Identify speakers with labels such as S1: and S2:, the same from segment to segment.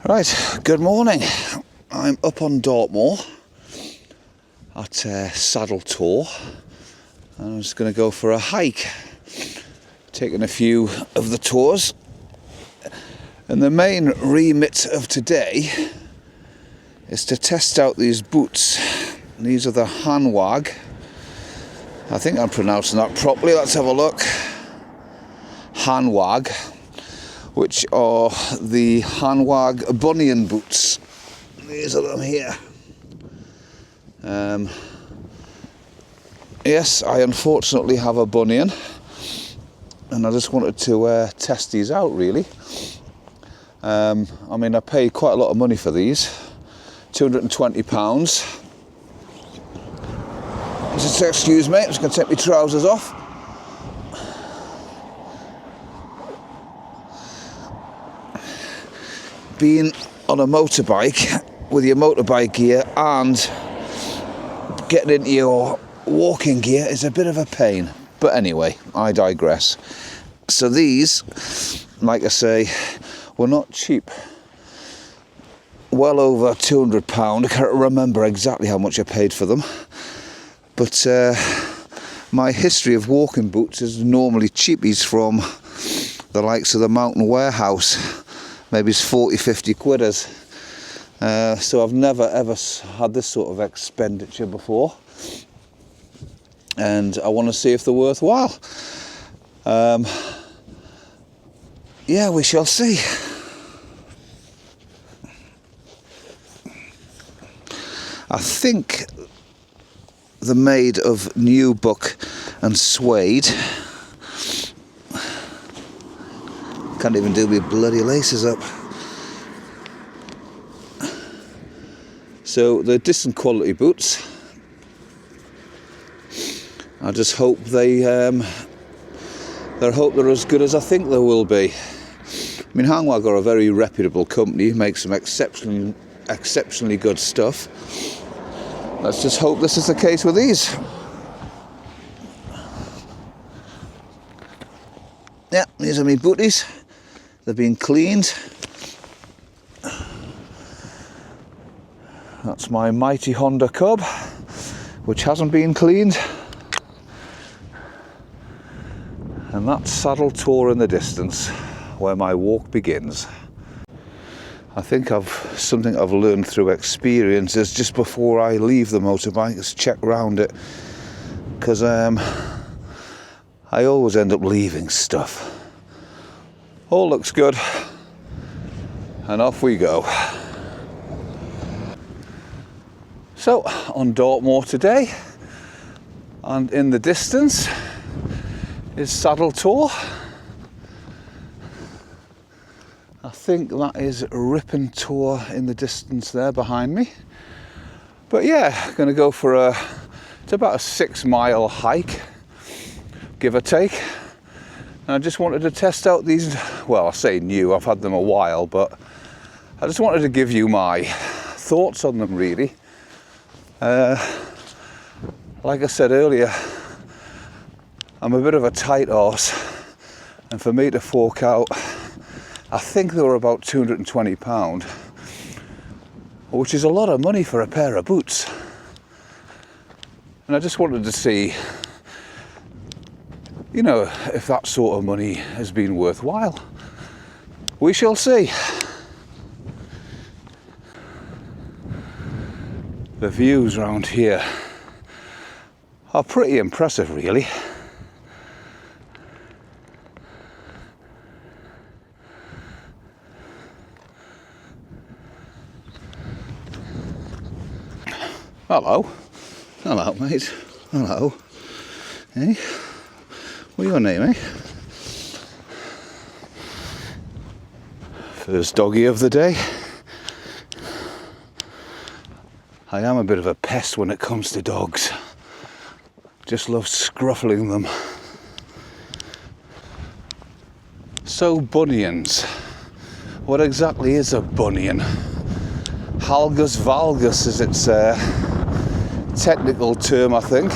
S1: Right, good morning. I'm up on Dartmoor at Saddle Tor. I'm just going to go for a hike, taking a few of the tours. And the main remit of today is to test out these boots. These are the Hanwag. I think I'm pronouncing that properly. Let's have a look. Hanwag, which are the Hanwag Bunion boots. These are them here. Yes, I unfortunately have a bunion, and I just wanted to test these out really. I mean, I paid quite a lot of money for these, £220. Just excuse me, I'm just going to take my trousers off. Being on a motorbike with your motorbike gear and getting into your walking gear is a bit of a pain. But anyway, I digress. So these, like I say, were not cheap. Well over £200. I can't remember exactly how much I paid for them. But my history of walking boots is normally cheapies from the likes of the Mountain Warehouse. Maybe it's 40-50 quidders. So I've never ever had this sort of expenditure before, and I want to see if they're worthwhile. Yeah, we shall see. I think they're made of nubuck and suede. Can't even do my bloody laces up. So they're decent quality boots. I just hope they're as good as I think they will be. I mean, Hanwag are a very reputable company, make some exceptionally good stuff. Let's just hope this is the case with these. Yeah, these are my booties. They've been cleaned. That's my mighty Honda Cub, which hasn't been cleaned. And that's Saddle Tor in the distance, where my walk begins. I think something I've learned through experience is just before I leave the motorbike, is check round it, because I always end up leaving stuff. All looks good, and off we go. So, on Dartmoor today, and in the distance is Saddle Tor. I think that is Ripon Tor in the distance there behind me. But yeah, going to go for it's about a 6-mile hike, give or take. And I just wanted to test out these, well, I say new, I've had them a while, but I just wanted to give you my thoughts on them really. Like I said earlier, I'm a bit of a tight arse, and for me to fork out, I think they were about £220, which is a lot of money for a pair of boots. And I just wanted to see, you know, if that sort of money has been worthwhile. We shall see. The views around here are pretty impressive really. Hello. Hello, mate. Hello. Hey? What's your name, eh? First doggy of the day. I am a bit of a pest when it comes to dogs. Just love scruffling them. So, bunions. What exactly is a bunion? Halgus valgus is its technical term, I think.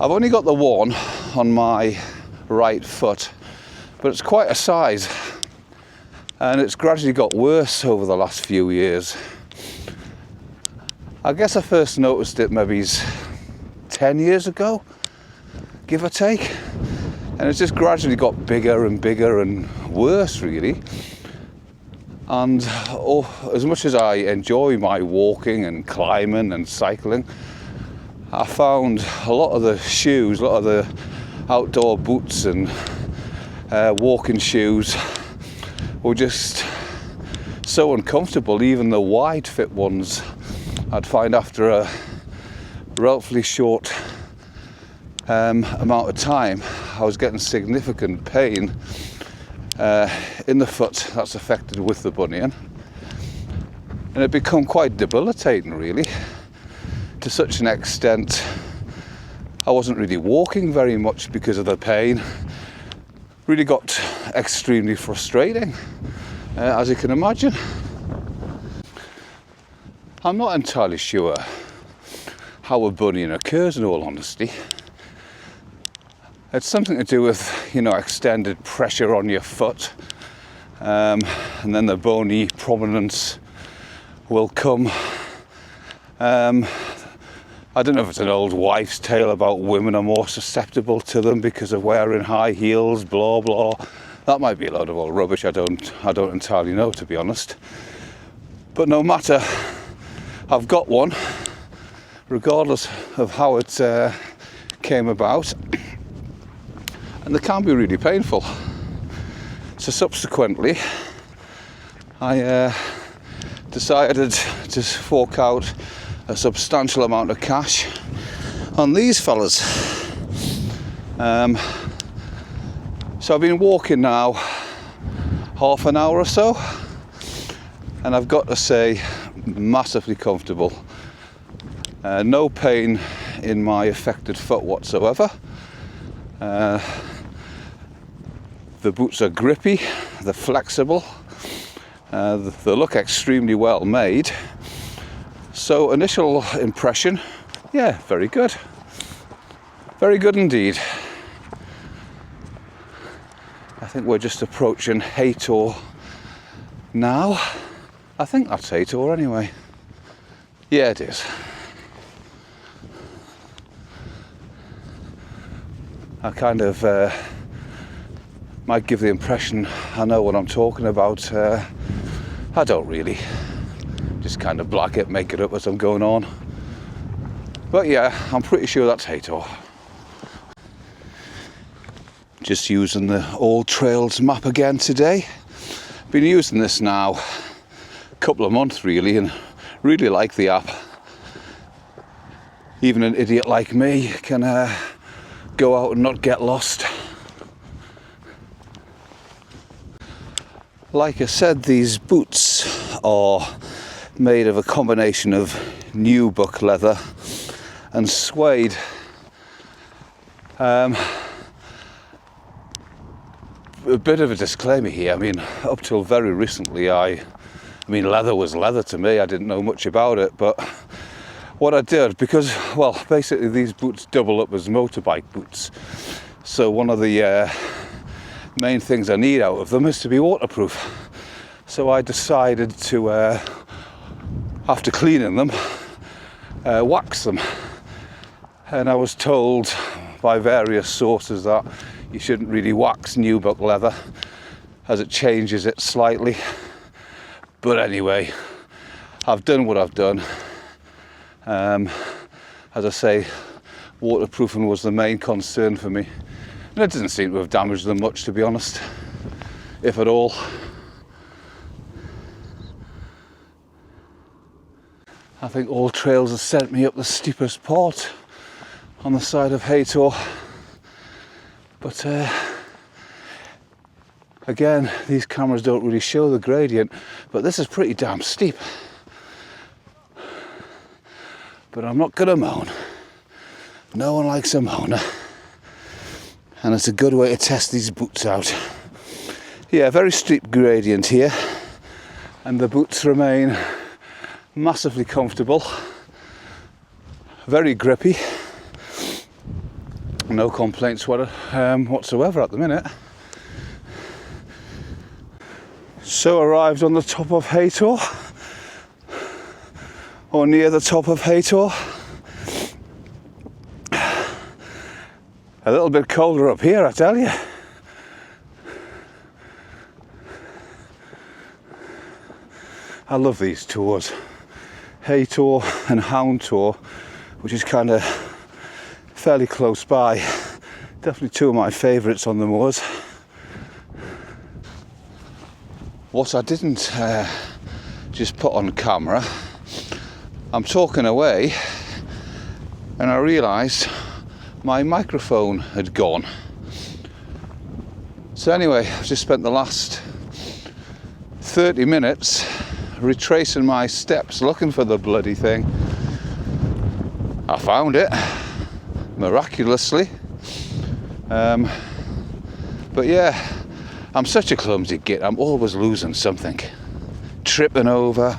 S1: I've only got the one on my right foot, but it's quite a size. and it's gradually got worse over the last few years. I guess I first noticed it maybe 10 years ago, give or take, and it's just gradually got bigger and bigger and worse really. And as much as I enjoy my walking and climbing and cycling, I found a lot of the shoes, a lot of the outdoor boots and walking shoes were just so uncomfortable. Even the wide fit ones, I'd find after a relatively short amount of time, I was getting significant pain in the foot that's affected with the bunion, and it become quite debilitating really, to such an extent I wasn't really walking very much because of the pain. Really got extremely frustrating, as you can imagine. I'm not entirely sure how a bunion occurs, in all honesty. It's something to do with, extended pressure on your foot, and then the bony prominence will come. I don't know if it's an old wife's tale about women are more susceptible to them because of wearing high heels, blah blah. That might be a load of old rubbish. I don't entirely know, to be honest. But no matter, I've got one, regardless of how it came about, and they can be really painful. So subsequently, I decided to fork out a substantial amount of cash on these fellas. So I've been walking now half an hour or so, and I've got to say, massively comfortable. No pain in my affected foot whatsoever. The boots are grippy, they're flexible, they look extremely well made. So initial impression, yeah, very good. Very good indeed. I think we're just approaching Haytor now. I think that's Haytor anyway. Yeah, it is. I kind of might give the impression I know what I'm talking about. I don't really. Just kind of black it, make it up as I'm going on. But yeah, I'm pretty sure that's Haytor. Just using the Old Trails map again today. Been using this now a couple of months really, and really like the app. Even an idiot like me can go out and not get lost. Like I said, these boots are made of a combination of nubuck leather and suede. A bit of a disclaimer here. I mean, up till very recently, I mean, leather was leather to me. I didn't know much about it, but what I did, because, well, basically these boots double up as motorbike boots. So one of the main things I need out of them is to be waterproof. So I decided to, after cleaning them, wax them. And I was told by various sources that you shouldn't really wax nubuck leather as it changes it slightly. But anyway, I've done what I've done. As I say, waterproofing was the main concern for me. And it doesn't seem to have damaged them much, to be honest, if at all. I think Old Trails has sent me up the steepest part on the side of Haytor. But again, these cameras don't really show the gradient, but this is pretty damn steep. But I'm not gonna moan. No one likes a moaner. And it's a good way to test these boots out. Yeah, very steep gradient here, and the boots remain massively comfortable, very grippy. No complaints whatsoever at the minute. So arrived on the top of Haytor, or near the top of Haytor. A little bit colder up here, I tell you. I love these tours. Haytor and Hound Tour, which is kind of fairly close by. Definitely two of my favourites on the moors. What I didn't just put on camera, I'm talking away and I realised my microphone had gone. So anyway, I've just spent the last 30 minutes retracing my steps looking for the bloody thing. I found it, miraculously. But yeah, I'm such a clumsy git. I'm always losing something. Tripping over,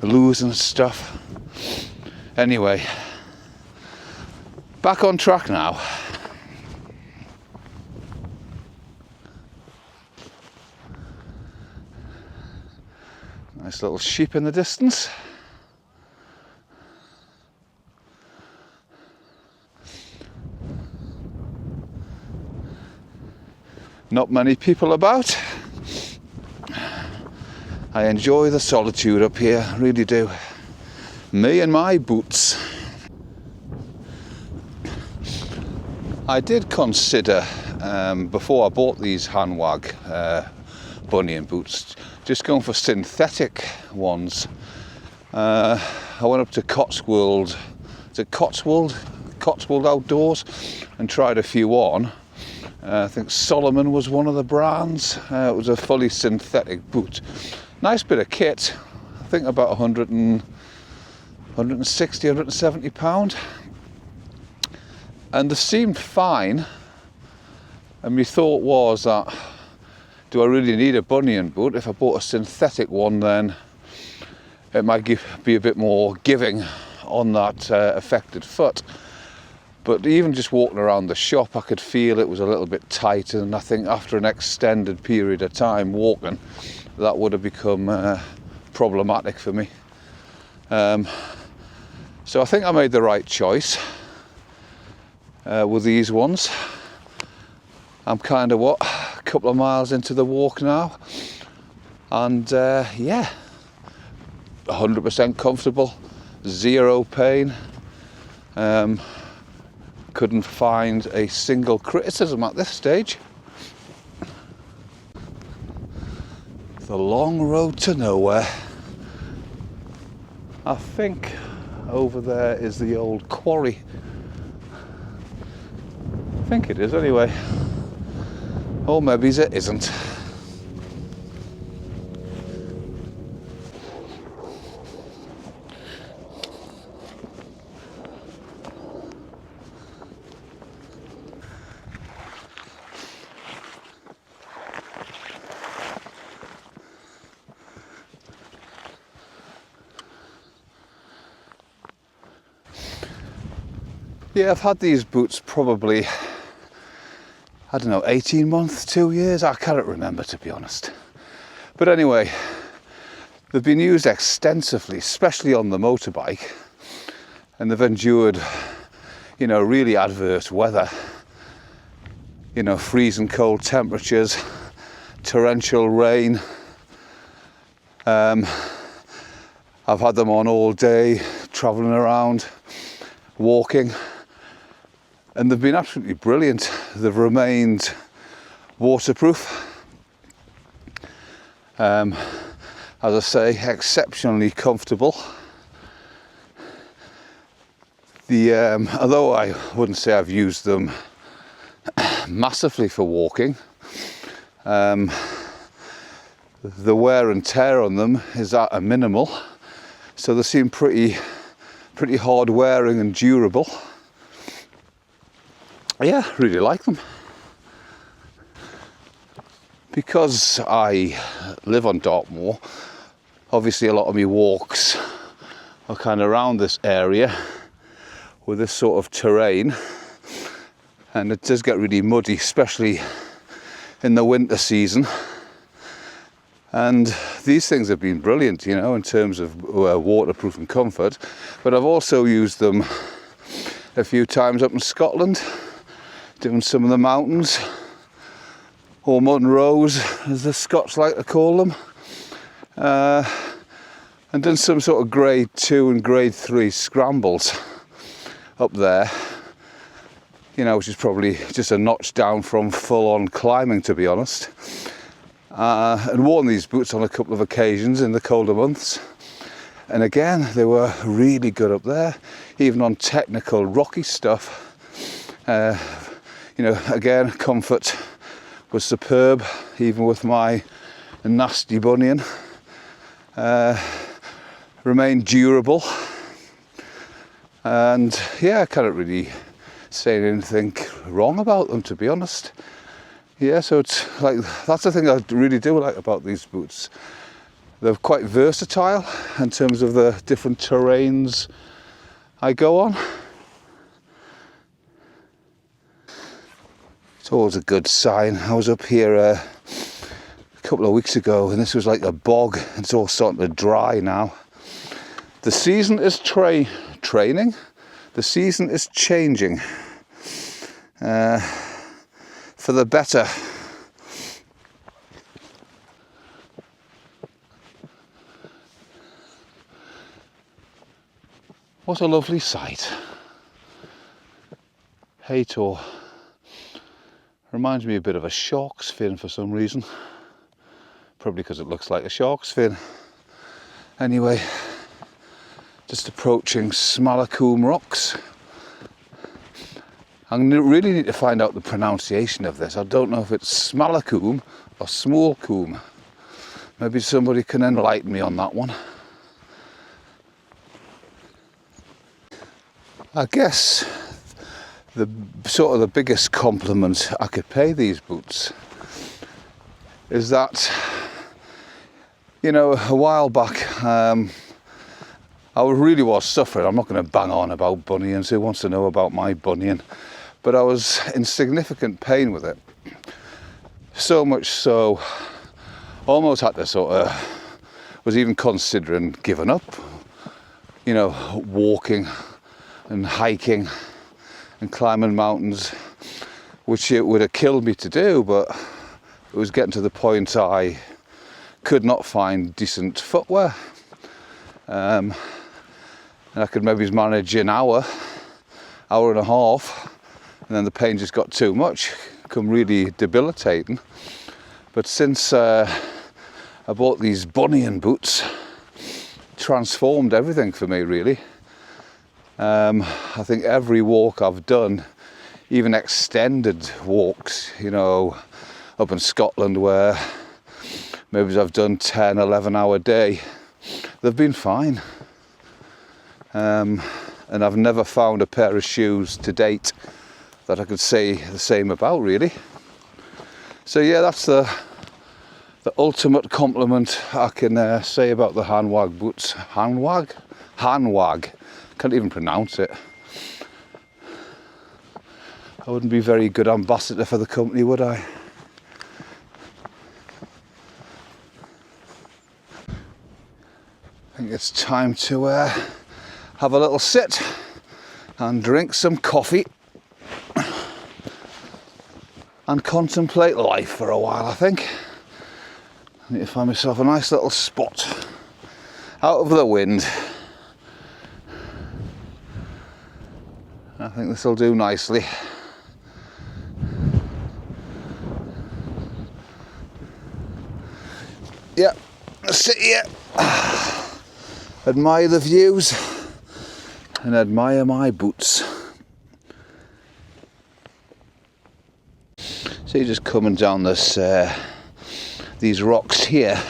S1: losing stuff. Anyway, back on track now. Nice little sheep in the distance. Not many people about. I enjoy the solitude up here, really do. Me and my boots. I did consider, before I bought these Hanwag Bunion boots, just going for synthetic ones. I went up to Cotswold, is it Cotswold Outdoors, and tried a few on. I think Solomon was one of the brands. It was a fully synthetic boot. Nice bit of kit. I think about 160, 170 pound. And they seemed fine. And my thought was that, do I really need a bunion boot? If I bought a synthetic one, then it might be a bit more giving on that affected foot. But even just walking around the shop, I could feel it was a little bit tight, and I think after an extended period of time walking, that would have become problematic for me. So I think I made the right choice with these ones. I'm kind of a couple of miles into the walk now, and yeah, 100% comfortable, zero pain. Couldn't find a single criticism at this stage. The long road to nowhere. I think over there is the old quarry. I think it is anyway. Or maybe it isn't. Yeah, I've had these boots probably, I don't know, 18 months, 2 years, I can't remember, to be honest. But anyway, they've been used extensively, especially on the motorbike, and they've endured, you know, really adverse weather, you know, freezing cold temperatures, torrential rain. I've had them on all day, travelling around, walking. And they've been absolutely brilliant. They've remained waterproof. As I say, exceptionally comfortable. Although I wouldn't say I've used them massively for walking, the wear and tear on them is at a minimal. So they seem pretty hard wearing and durable. Yeah, really like them. Because I live on Dartmoor, obviously a lot of my walks are kind of around this area with this sort of terrain, and it does get really muddy, especially in the winter season. And these things have been brilliant, you know, in terms of waterproof and comfort. But I've also used them a few times up in Scotland, doing some of the mountains, or Munros, as the Scots like to call them. And done some sort of grade 2 and grade 3 scrambles up there, you know, which is probably just a notch down from full-on climbing, to be honest. And worn these boots on a couple of occasions in the colder months. And again, they were really good up there, even on technical rocky stuff. You know, again, comfort was superb, even with my nasty bunion. Remained durable. And yeah, I can't really say anything wrong about them, to be honest. Yeah, so it's like, that's the thing I really do like about these boots. They're quite versatile in terms of the different terrains I go on. It's always a good sign. I was up here a couple of weeks ago and this was like a bog. It's all starting to dry now. The season is training. The season is changing. For the better. What a lovely sight. Haytor. Reminds me a bit of a shark's fin for some reason. Probably because it looks like a shark's fin. Anyway, just approaching Smalacoombe Rocks. I really need to find out the pronunciation of this. I don't know if it's Smalacoombe or Smallcoombe. Maybe somebody can enlighten me on that one. I guess the sort of the biggest compliment I could pay these boots is that, you know, a while back I really was suffering. I'm not going to bang on about bunions. Who wants to know about my bunion? But I was in significant pain with it. So much so, almost had to sort of, was even considering giving up, you know, walking and hiking and climbing mountains, which it would have killed me to do, but it was getting to the point I could not find decent footwear. And I could maybe manage an hour and a half, and then the pain just got too much, become really debilitating. But since I bought these Bunion boots, transformed everything for me, really. I think every walk I've done, even extended walks, you know, up in Scotland where maybe I've done 10, 11 hour day, they've been fine. And I've never found a pair of shoes to date that I could say the same about, really. So yeah, that's the ultimate compliment I can say about the Hanwag boots. Hanwag. Can't even pronounce it. I wouldn't be a very good ambassador for the company, would I? I think it's time to have a little sit and drink some coffee and contemplate life for a while, I think. I need to find myself a nice little spot out of the wind. I think this will do nicely. Yeah, sit here, admire the views and admire my boots. So you're just coming down this these rocks here,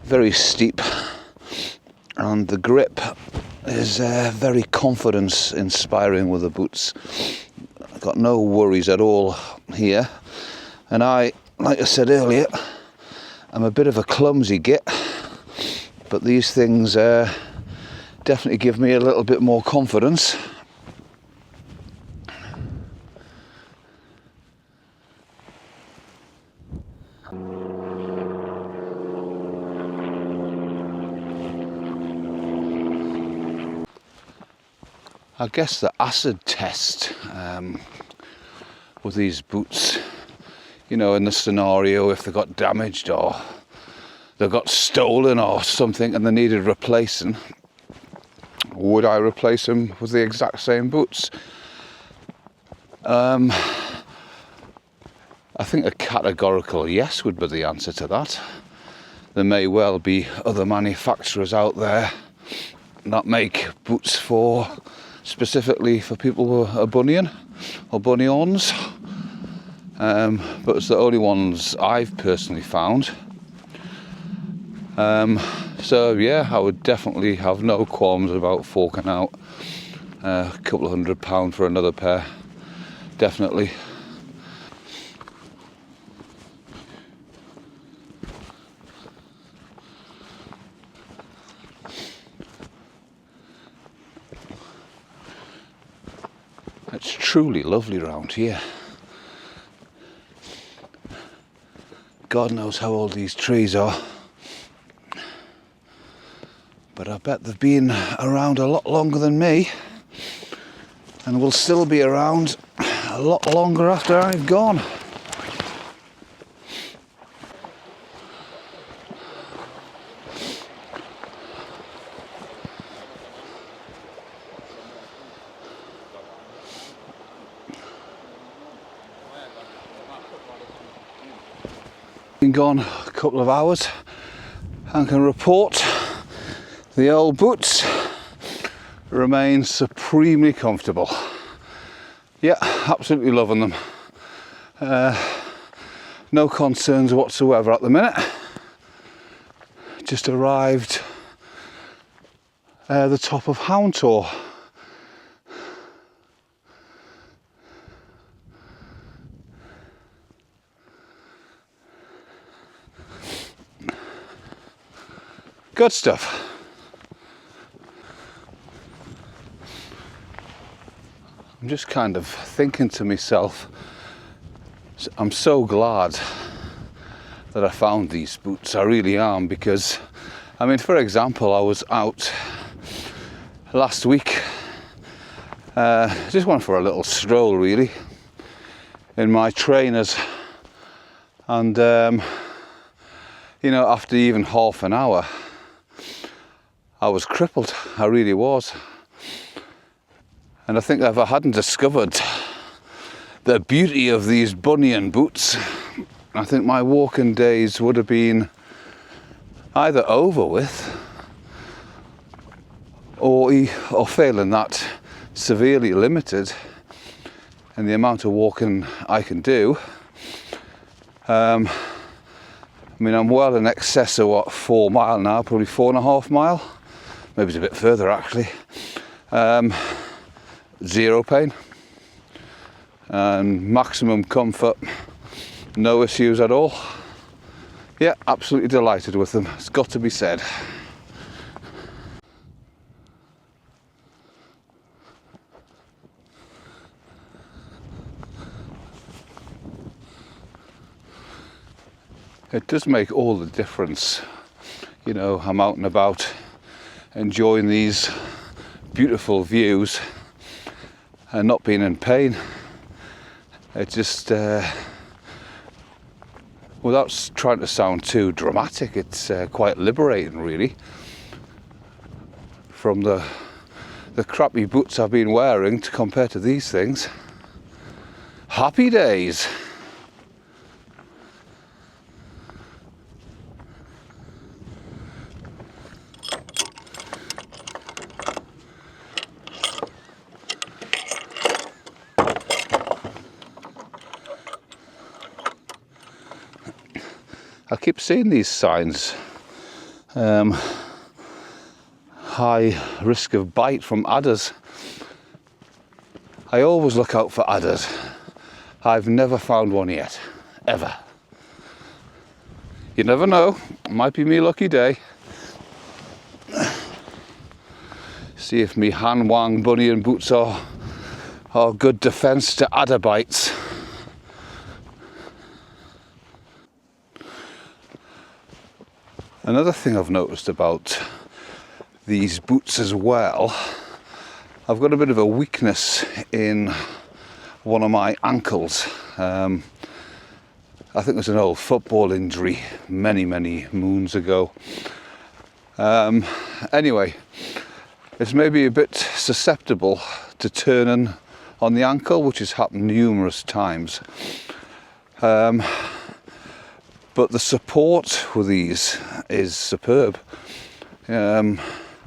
S1: very steep, and the grip is very confidence inspiring with the boots. I've got no worries at all here, and I, like I said earlier, I'm a bit of a clumsy git, but these things definitely give me a little bit more confidence. I guess the acid test with these boots, you know, in the scenario if they got damaged or they got stolen or something and they needed replacing, would I replace them with the exact same boots? I think a categorical yes would be the answer to that. There may well be other manufacturers out there that make boots specifically for people who are bunion or bunions, but it's the only ones I've personally found. So yeah, I would definitely have no qualms about forking out a couple of £100 for another pair. Definitely. It's truly lovely round here. God knows how old these trees are, but I bet they've been around a lot longer than me and will still be around a lot longer after I've gone. Been gone a couple of hours and can report the old boots remain supremely comfortable. Yeah, absolutely loving them. No concerns whatsoever at the minute. Just arrived the top of Hanway. Good stuff. I'm just kind of thinking to myself, I'm so glad that I found these boots. I really am, because, I mean, for example, I was out last week, just went for a little stroll really, in my trainers, and you know, after even half an hour, I was crippled. I really was. And I think if I hadn't discovered the beauty of these bunion boots, I think my walking days would have been either over with or failing that, severely limited in the amount of walking I can do. I mean, I'm well in excess of what, 4 mile now, probably 4.5 mile. Maybe it's a bit further actually. Zero pain and maximum comfort, no issues at all. Yeah, absolutely delighted with them, it's got to be said. It does make all the difference, you know, I'm out and about enjoying these beautiful views and not being in pain. It just, without trying to sound too dramatic, it's quite liberating really, from the crappy boots I've been wearing to compare to these things. Happy days. I keep seeing these signs, high risk of bite from adders. I always look out for adders. I've never found one yet, ever. You never know, it might be me lucky day. See if me Hanwag Bunion boots are good defence to adder bites. Another thing I've noticed about these boots as well, I've got a bit of a weakness in one of my ankles. I think it was an old football injury many moons ago. Anyway, it's maybe a bit susceptible to turning on the ankle, which has happened numerous times. But the support with these is superb. The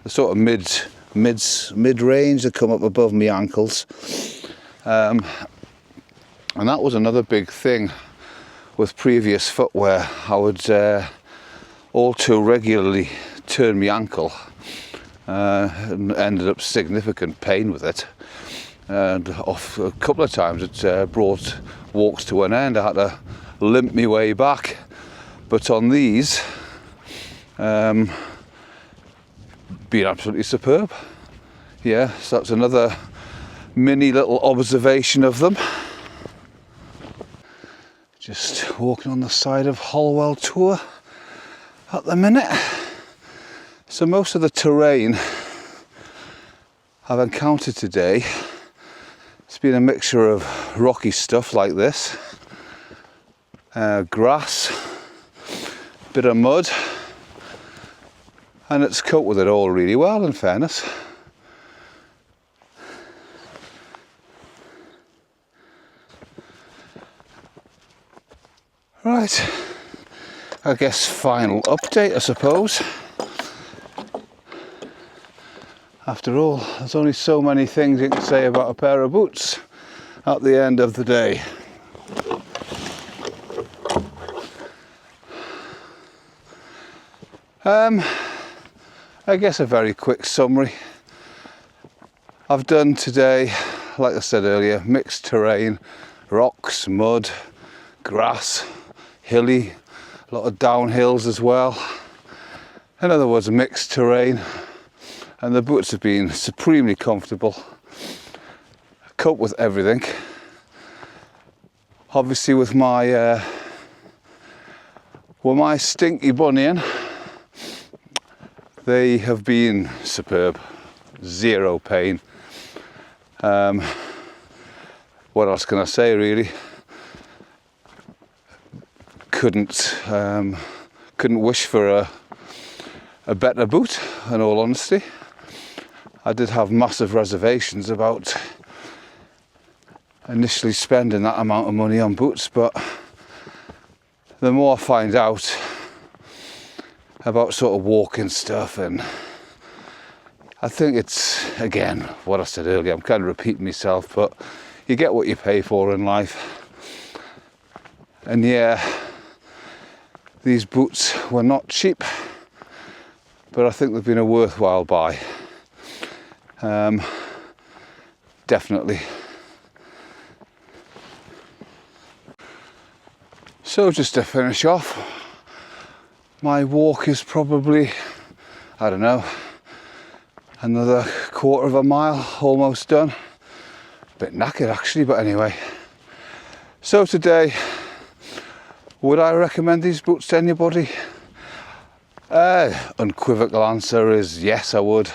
S1: sort of mid-range that come up above my ankles. And that was another big thing with previous footwear. I would all too regularly turn my ankle and ended up significant pain with it. And off a couple of times it brought walks to an end. I had to limp my way back. But on these, been absolutely superb. Yeah, so that's another mini little observation of them. Just walking on the side of Holwell Tour at the minute. So most of the terrain I've encountered today, it's been a mixture of rocky stuff like this, grass, bit of mud, and it's coped with it all really well, in fairness. Right, I guess final update, I suppose. After all, there's only so many things you can say about a pair of boots at the end of the day. I guess a very quick summary. I've done today, like I said earlier, mixed terrain, rocks, mud, grass, hilly, a lot of downhills as well. In other words, mixed terrain, and the boots have been supremely comfortable. Cope with everything. Obviously with my Stinky Bunion, they have been superb, zero pain. What else can I say really? Couldn't wish for a better boot, in all honesty. I did have massive reservations about initially spending that amount of money on boots, but the more I find out about sort of walking stuff, and I think it's, again, what I said earlier, I'm kind of repeating myself, but you get what you pay for in life. And yeah, these boots were not cheap, but I think they've been a worthwhile buy. Definitely. So just to finish off, my walk is probably, I don't know, another quarter of a mile, almost done. A bit knackered actually, but anyway. So today, would I recommend these boots to anybody? Unequivocal answer is yes, I would.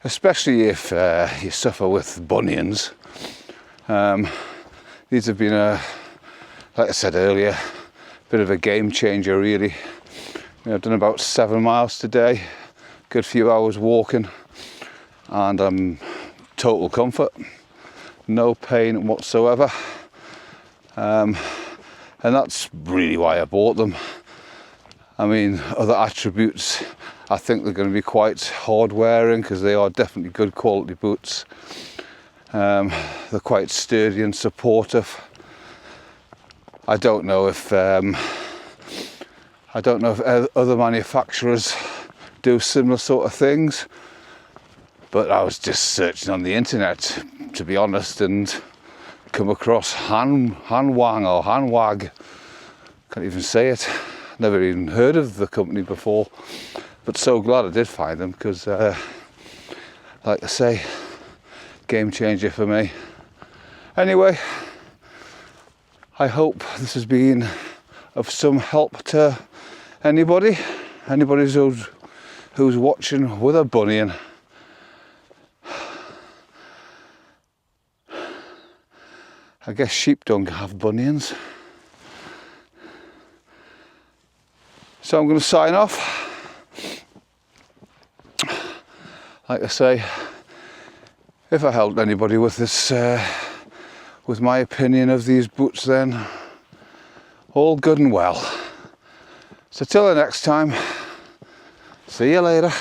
S1: Especially if you suffer with bunions. These have been like I said earlier, a bit of a game changer really. I've done about 7 miles today, good few hours walking, and I'm total comfort, no pain whatsoever. And that's really why I bought them. I mean, other attributes, I think they're going to be quite hard wearing because they are definitely good quality boots. They're quite sturdy and supportive. I don't know if other manufacturers do similar sort of things, but I was just searching on the internet, to be honest, and come across Hanwag. Can't even say it. Never even heard of the company before, but so glad I did find them because, like I say, game changer for me. Anyway, I hope this has been of some help to anybody who's watching with a bunion. I guess sheep don't have bunions. So I'm going to sign off. Like I say, if I helped anybody with this, with my opinion of these boots, then all good and well. So till the next time, see you later.